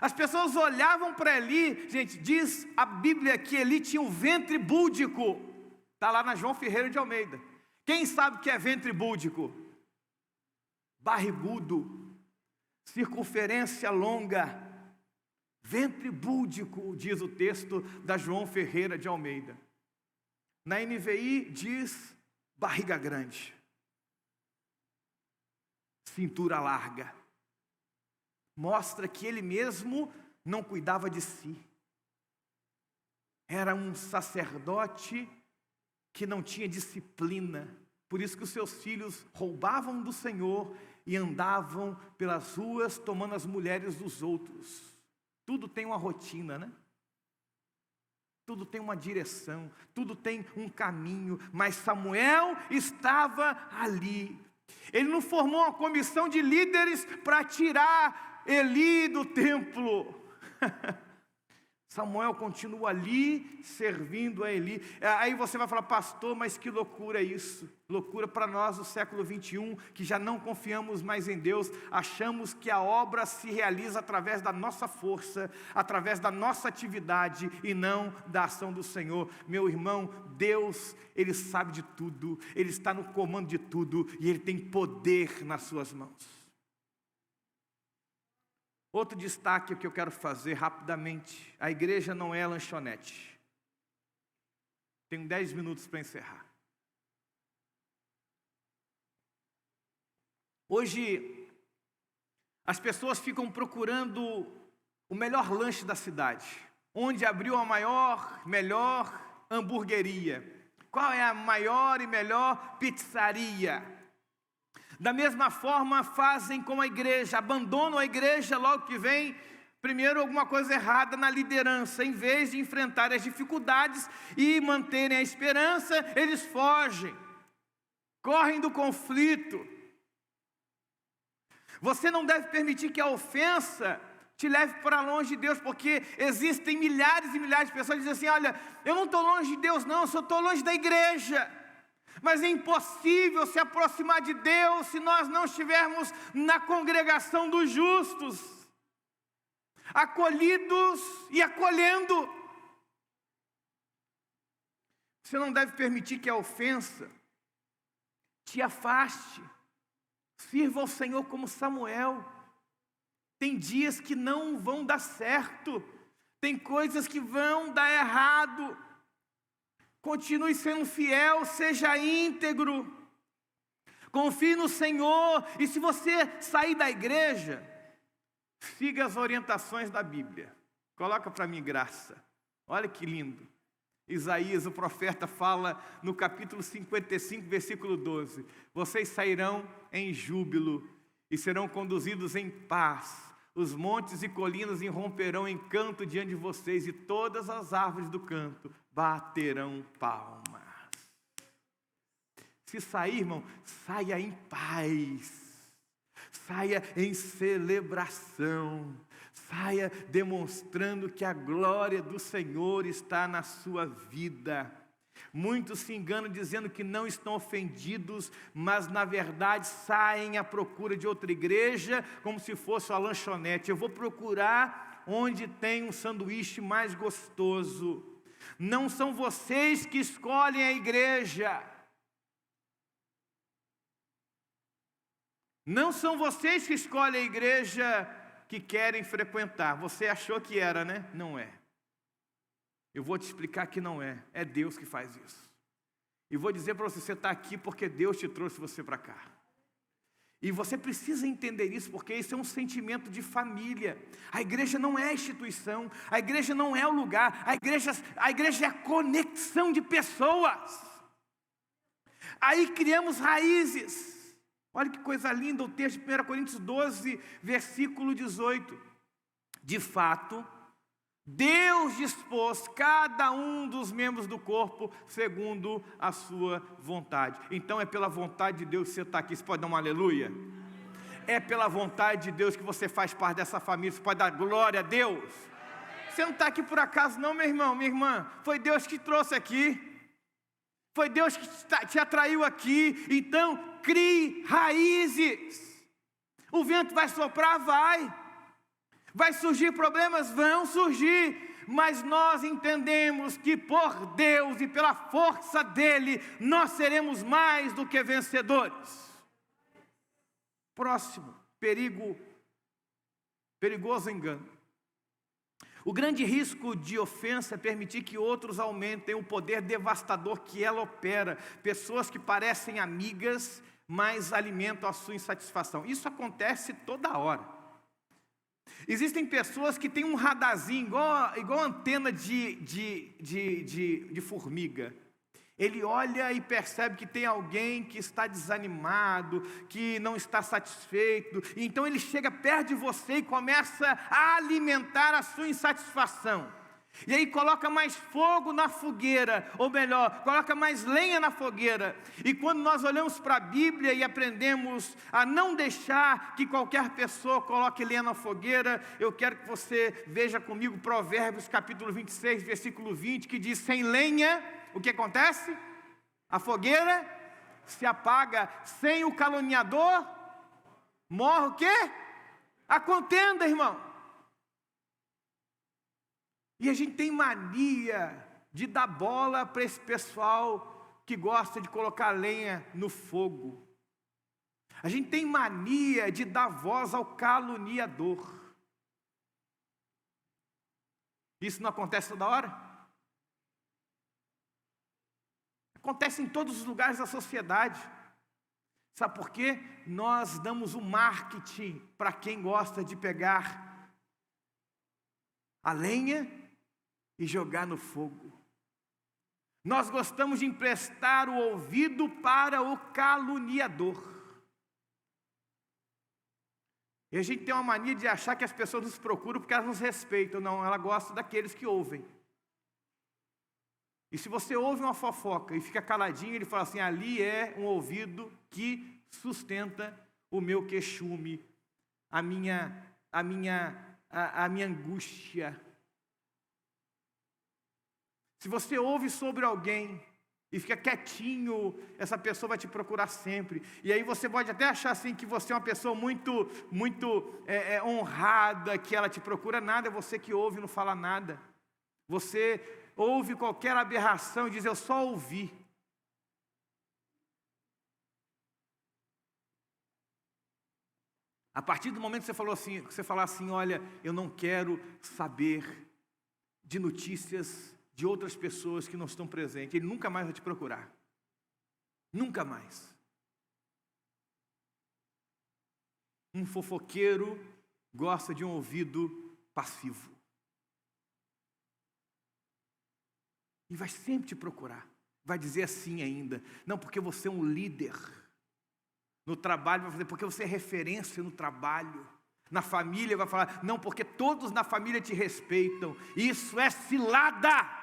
As pessoas olhavam para Eli, gente, diz a Bíblia que Eli tinha um ventre búdico. Está lá na João Ferreira de Almeida. Quem sabe o que é ventre búdico? Barrigudo, circunferência longa, ventre búdico, diz o texto da João Ferreira de Almeida. Na NVI diz barriga grande, cintura larga. Mostra que ele mesmo não cuidava de si. Era um sacerdote que não tinha disciplina. Por isso que os seus filhos roubavam do Senhor e andavam pelas ruas tomando as mulheres dos outros. Tudo tem uma rotina, né? Tudo tem uma direção, tudo tem um caminho, mas Samuel estava ali. Ele não formou uma comissão de líderes para tirar Eli do templo. Samuel continua ali, servindo a Eli. Aí você vai falar: pastor, mas que loucura é isso? Loucura para nós do século 21, que já não confiamos mais em Deus, achamos que a obra se realiza através da nossa força, através da nossa atividade, e não da ação do Senhor. Meu irmão, Deus, Ele sabe de tudo, Ele está no comando de tudo, e Ele tem poder nas suas mãos. Outro destaque que eu quero fazer rapidamente: a igreja não é lanchonete. Tenho 10 minutos para encerrar. Hoje, as pessoas ficam procurando o melhor lanche da cidade, onde abriu a melhor hamburgueria, qual é a maior e melhor pizzaria. Da mesma forma fazem com a igreja, abandonam a igreja logo que vem, primeiro, alguma coisa errada na liderança. Em vez de enfrentar as dificuldades e manterem a esperança, eles fogem, correm do conflito. Você não deve permitir que a ofensa te leve para longe de Deus, porque existem milhares e milhares de pessoas que dizem assim: olha, eu não estou longe de Deus não, eu só estou longe da igreja. Mas é impossível se aproximar de Deus se nós não estivermos na congregação dos justos, acolhidos e acolhendo. Você não deve permitir que a ofensa te afaste. Sirva ao Senhor como Samuel. Tem dias que não vão dar certo, tem coisas que vão dar errado. Continue sendo fiel, seja íntegro, confie no Senhor. E se você sair da igreja, siga as orientações da Bíblia. Coloca para mim, Graça. Olha que lindo. Isaías, o profeta, fala no capítulo 55, versículo 12: vocês sairão em júbilo e serão conduzidos em paz. Os montes e colinas irromperão em canto diante de vocês, e todas as árvores do campo baterão palmas. Se sair, irmão, saia em paz, saia em celebração, saia demonstrando que a glória do Senhor está na sua vida. Muitos se enganam dizendo que não estão ofendidos, mas na verdade saem à procura de outra igreja, como se fosse uma lanchonete. Eu vou procurar onde tem um sanduíche mais gostoso. Não são vocês que escolhem a igreja. Não são vocês que escolhem a igreja que querem frequentar. Você achou que era, né? Não é. Eu vou te explicar que não é. É Deus que faz isso. E vou dizer para você, você está aqui porque Deus te trouxe você para cá. E você precisa entender isso, porque isso é um sentimento de família. A igreja não é a instituição, a igreja não é o lugar, a igreja é a conexão de pessoas. Aí criamos raízes. Olha que coisa linda o texto de 1 Coríntios 12, versículo 18. De fato, Deus dispôs cada um dos membros do corpo segundo a sua vontade. Então é pela vontade de Deus que você está aqui. Você pode dar um aleluia? É pela vontade de Deus que você faz parte dessa família. Você pode dar glória a Deus? Você não está aqui por acaso não, meu irmão, minha irmã. Foi Deus que te trouxe aqui. Foi Deus que te atraiu aqui. Então crie raízes. O vento vai soprar? Vai surgir problemas? Vão surgir, mas nós entendemos que por Deus e pela força dEle, nós seremos mais do que vencedores. Próximo, perigoso engano. O grande risco de ofensa é permitir que outros aumentem o poder devastador que ela opera. Pessoas que parecem amigas, mas alimentam a sua insatisfação. Isso acontece toda hora. Existem pessoas que têm um radarzinho, igual antena de formiga. Ele olha e percebe que tem alguém que está desanimado, que não está satisfeito. Então ele chega perto de você e começa a alimentar a sua insatisfação. E aí coloca mais fogo na fogueira, ou melhor, coloca mais lenha na fogueira. E quando nós olhamos para a Bíblia e aprendemos a não deixar que qualquer pessoa coloque lenha na fogueira, eu quero que você veja comigo Provérbios capítulo 26, versículo 20, que diz: sem lenha, o que acontece? A fogueira se apaga. Sem o caluniador, morre o quê? A contenda, irmão. E a gente tem mania de dar bola para esse pessoal que gosta de colocar lenha no fogo. A gente tem mania de dar voz ao caluniador. Isso não acontece toda hora? Acontece em todos os lugares da sociedade. Sabe por quê? Nós damos o marketing para quem gosta de pegar a lenha e jogar no fogo. Nós gostamos de emprestar o ouvido para o caluniador. E a gente tem uma mania de achar que as pessoas nos procuram porque elas nos respeitam. Não, ela gosta daqueles que ouvem. E se você ouve uma fofoca e fica caladinho, ele fala assim: ali é um ouvido que sustenta o meu queixume, a minha angústia. Se você ouve sobre alguém e fica quietinho, essa pessoa vai te procurar sempre. E aí você pode até achar assim que você é uma pessoa muito honrada, que ela te procura. Nada, é você que ouve e não fala nada. Você ouve qualquer aberração e diz: eu só ouvi. A partir do momento que você falar assim: olha, eu não quero saber de notícias de outras pessoas que não estão presentes, ele nunca mais vai te procurar. Nunca mais. Um fofoqueiro gosta de um ouvido passivo. E vai sempre te procurar. Vai dizer assim ainda: não, porque você é um líder. No trabalho vai fazer, porque você é referência no trabalho. Na família vai falar, não, porque todos na família te respeitam. Isso é cilada.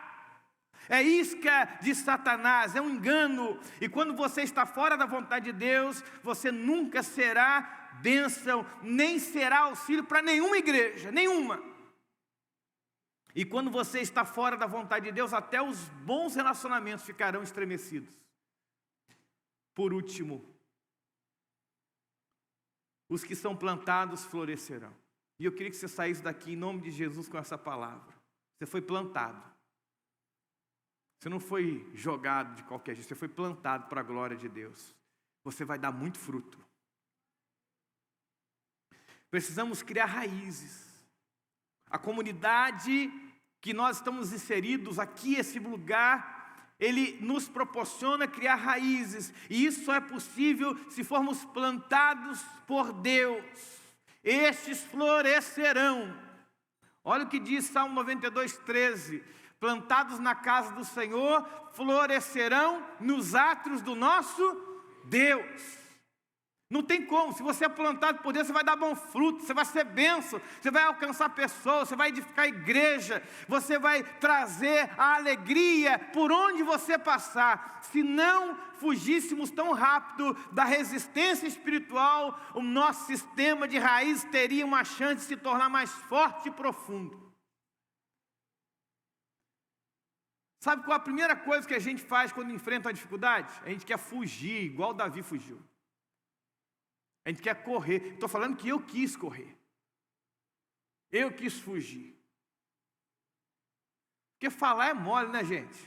É isca de Satanás, é um engano. E quando você está fora da vontade de Deus, você nunca será bênção, nem será auxílio para nenhuma igreja, nenhuma. E quando você está fora da vontade de Deus, até os bons relacionamentos ficarão estremecidos. Por último, os que são plantados florescerão. E eu queria que você saísse daqui em nome de Jesus com essa palavra. Você foi plantado. Você não foi jogado de qualquer jeito, você foi plantado para a glória de Deus. Você vai dar muito fruto. Precisamos criar raízes. A comunidade que nós estamos inseridos aqui, esse lugar, ele nos proporciona criar raízes. E isso é possível se formos plantados por Deus. Estes florescerão. Olha o que diz Salmo 92, 13. Plantados na casa do Senhor, florescerão nos átrios do nosso Deus. Não tem como, se você é plantado por Deus, você vai dar bom fruto, você vai ser bênção, você vai alcançar pessoas, você vai edificar a igreja, você vai trazer a alegria por onde você passar. Se não fugíssemos tão rápido da resistência espiritual, o nosso sistema de raiz teria uma chance de se tornar mais forte e profundo. Sabe qual é a primeira coisa que a gente faz quando enfrenta a dificuldade? A gente quer fugir, igual Davi fugiu. A gente quer correr. Estou falando que eu quis correr. Eu quis fugir. Porque falar é mole, né, gente?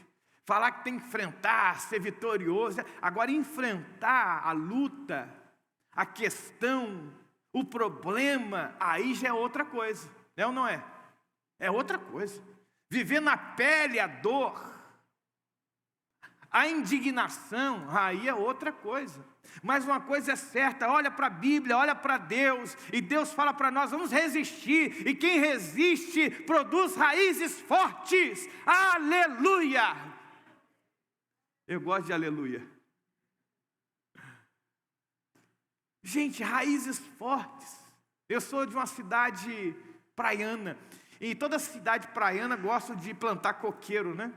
Falar que tem que enfrentar, ser vitorioso. Agora, enfrentar a luta, a questão, o problema, aí já é outra coisa. É ou não é? É outra coisa. Viver na pele a dor, a indignação, aí é outra coisa. Mas uma coisa é certa, olha para a Bíblia, olha para Deus, e Deus fala para nós, vamos resistir, e quem resiste produz raízes fortes, aleluia! Eu gosto de aleluia. Gente, raízes fortes. Eu sou de uma cidade praiana, e toda cidade praiana gosta de plantar coqueiro, né?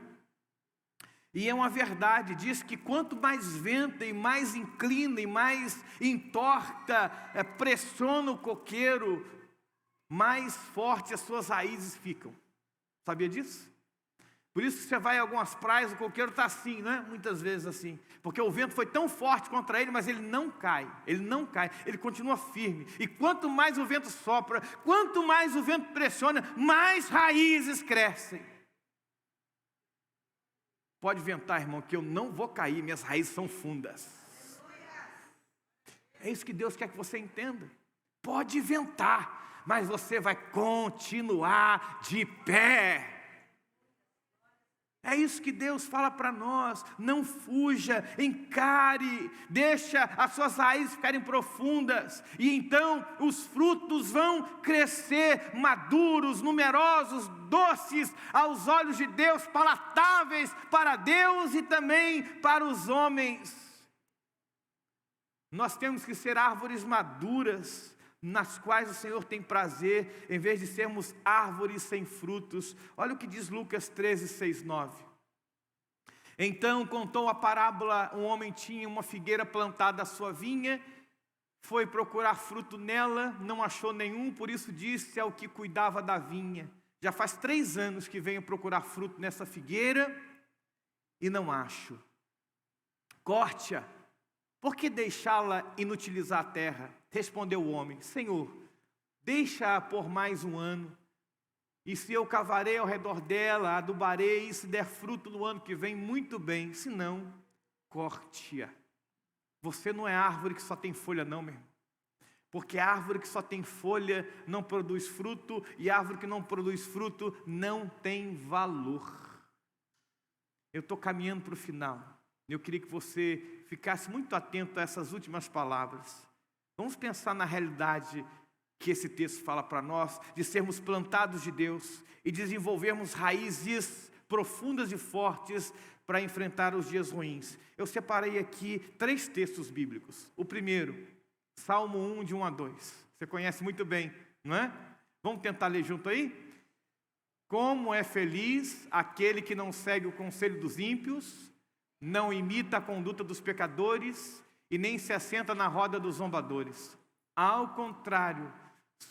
E é uma verdade, diz que quanto mais venta e mais inclina e mais entorta, pressiona o coqueiro, mais fortes as suas raízes ficam. Sabia disso? Por isso que você vai em algumas praias, o coqueiro está assim, né? Muitas vezes assim. Porque o vento foi tão forte contra ele, mas ele não cai, ele continua firme. E quanto mais o vento sopra, quanto mais o vento pressiona, mais raízes crescem. Pode ventar, irmão, que eu não vou cair, minhas raízes são fundas. É isso que Deus quer que você entenda. Pode ventar, mas você vai continuar de pé. É isso que Deus fala para nós. Não fuja, encare, deixa as suas raízes ficarem profundas. E então os frutos vão crescer, maduros, numerosos, doces aos olhos de Deus, palatáveis para Deus e também para os homens. Nós temos que ser árvores maduras, nas quais o Senhor tem prazer, em vez de sermos árvores sem frutos. Olha o que diz Lucas 13, 6, 9. Então contou a parábola, um homem tinha uma figueira plantada à sua vinha, foi procurar fruto nela, não achou nenhum, por isso disse ao que cuidava da vinha, já faz 3 anos que venho procurar fruto nessa figueira, e não acho. Corte-a, por que deixá-la inutilizar a terra? Respondeu o homem, Senhor, deixa-a por mais 1 ano, e se eu cavarei ao redor dela, adubarei, e se der fruto no ano que vem, muito bem, se não, corte-a. Você não é árvore que só tem folha não, meu irmão. Porque a árvore que só tem folha não produz fruto, e a árvore que não produz fruto não tem valor. Eu estou caminhando para o final. Eu queria que você ficasse muito atento a essas últimas palavras. Vamos pensar na realidade que esse texto fala para nós, de sermos plantados de Deus e desenvolvermos raízes profundas e fortes para enfrentar os dias ruins. Eu separei aqui 3 textos bíblicos. O primeiro, Salmo 1, de 1 a 2. Você conhece muito bem, não é? Vamos tentar ler junto aí? Como é feliz aquele que não segue o conselho dos ímpios, não imita a conduta dos pecadores e nem se assenta na roda dos zombadores. Ao contrário,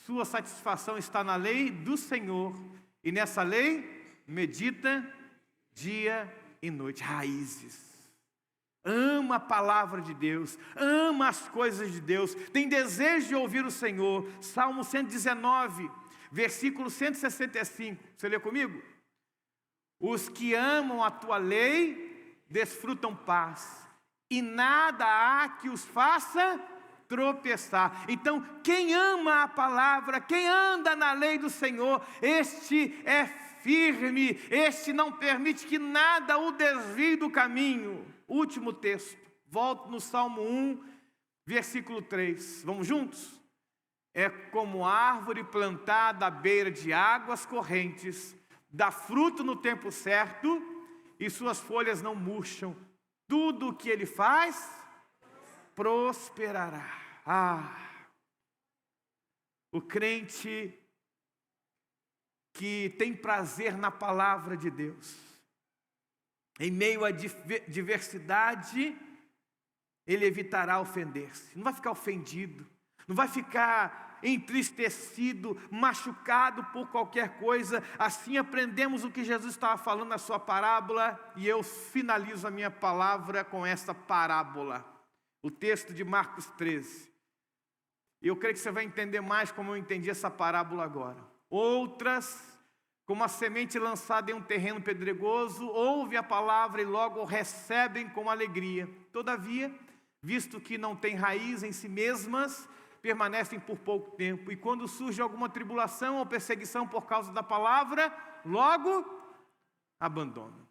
sua satisfação está na lei do Senhor, e nessa lei medita dia e noite. Raízes. Ama a palavra de Deus, ama as coisas de Deus, tem desejo de ouvir o Senhor. Salmo 119, versículo 165. Você lê comigo? Os que amam a tua lei desfrutam paz, e nada há que os faça tropeçar. Então, quem ama a palavra, quem anda na lei do Senhor, este é firme, este não permite que nada o desvie do caminho. Último texto, volto no Salmo 1, versículo 3. Vamos juntos? É como árvore plantada à beira de águas correntes, dá fruto no tempo certo, e suas folhas não murcham. Tudo o que ele faz, prosperará. O crente que tem prazer na palavra de Deus, em meio à diversidade, ele evitará ofender-se. Não vai ficar ofendido, não vai ficar entristecido, machucado por qualquer coisa. Assim aprendemos o que Jesus estava falando na sua parábola, e eu finalizo a minha palavra com essa parábola. O texto de Marcos 13. Eu creio que você vai entender mais como eu entendi essa parábola agora. Outras, como a semente lançada em um terreno pedregoso, ouvem a palavra e logo recebem com alegria. Todavia, visto que não têm raiz em si mesmas, permanecem por pouco tempo. E quando surge alguma tribulação ou perseguição por causa da palavra, logo abandonam.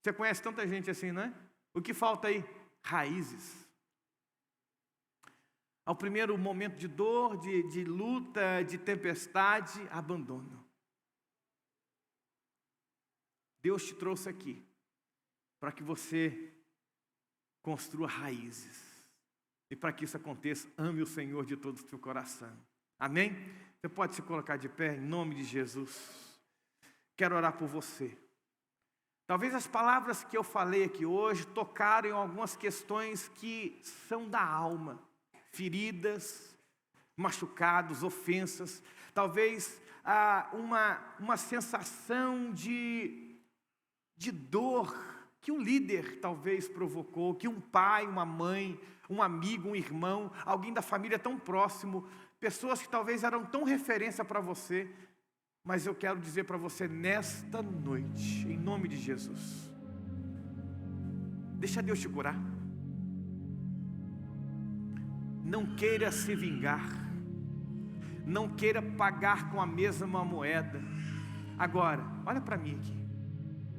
Você conhece tanta gente assim, não é? O que falta aí? Raízes. Ao primeiro momento de dor, de luta, de tempestade, abandonam. Deus te trouxe aqui para que você construa raízes. E para que isso aconteça, ame o Senhor de todo o seu coração. Amém? Você pode se colocar de pé em nome de Jesus. Quero orar por você. Talvez as palavras que eu falei aqui hoje tocaram em algumas questões que são da alma. Feridas, machucados, ofensas. Talvez uma sensação de dor que um líder talvez provocou, que um pai, uma mãe, um amigo, um irmão, alguém da família tão próximo, pessoas que talvez eram tão referência para você. Mas eu quero dizer para você nesta noite, em nome de Jesus, deixa Deus te curar. Não queira se vingar, não queira pagar com a mesma moeda. Agora, olha para mim aqui,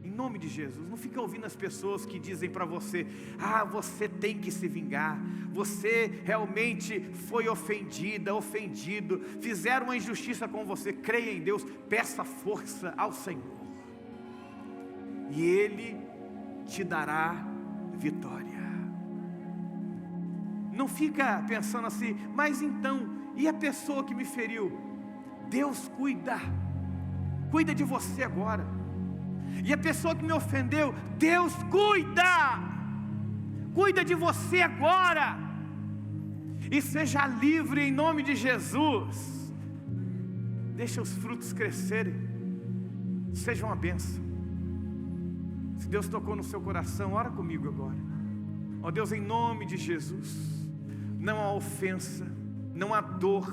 em nome de Jesus, não fica ouvindo as pessoas que dizem para você: você tem que se vingar, você realmente foi ofendida, ofendido, fizeram uma injustiça com você. Creia em Deus, peça força ao Senhor, e Ele te dará vitória. Não fica pensando assim: mas então, e a pessoa que me feriu? Deus cuida de você agora. E a pessoa que me ofendeu, Deus cuida de você agora. E seja livre em nome de Jesus. Deixa os frutos crescerem, seja uma bênção. Se Deus tocou no seu coração, ora comigo agora. Ó Deus, em nome de Jesus, não há ofensa, não há dor,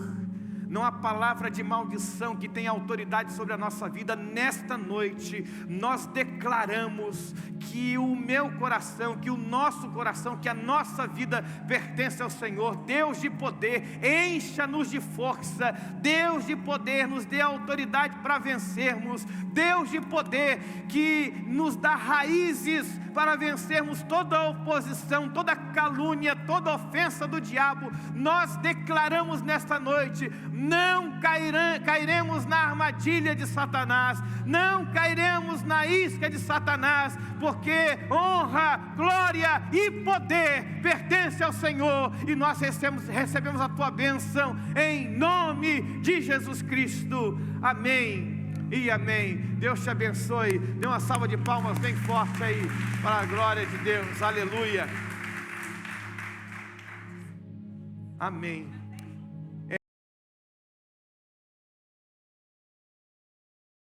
não há palavra de maldição que tenha autoridade sobre a nossa vida. Nesta noite, nós declaramos que o meu coração, que o nosso coração, que a nossa vida pertence ao Senhor. Deus de poder, encha-nos de força. Deus de poder, nos dê autoridade para vencermos. Deus de poder, que nos dá raízes para vencermos toda a oposição, toda calúnia, toda ofensa do diabo. Nós declaramos nesta noite: não cairemos na armadilha de Satanás, não cairemos na isca de Satanás, porque honra, glória e poder pertence ao Senhor, e nós recebemos a tua bênção em nome de Jesus Cristo. Amém e amém. Deus te abençoe. Dê uma salva de palmas bem forte aí, para a glória de Deus. Aleluia. Amém.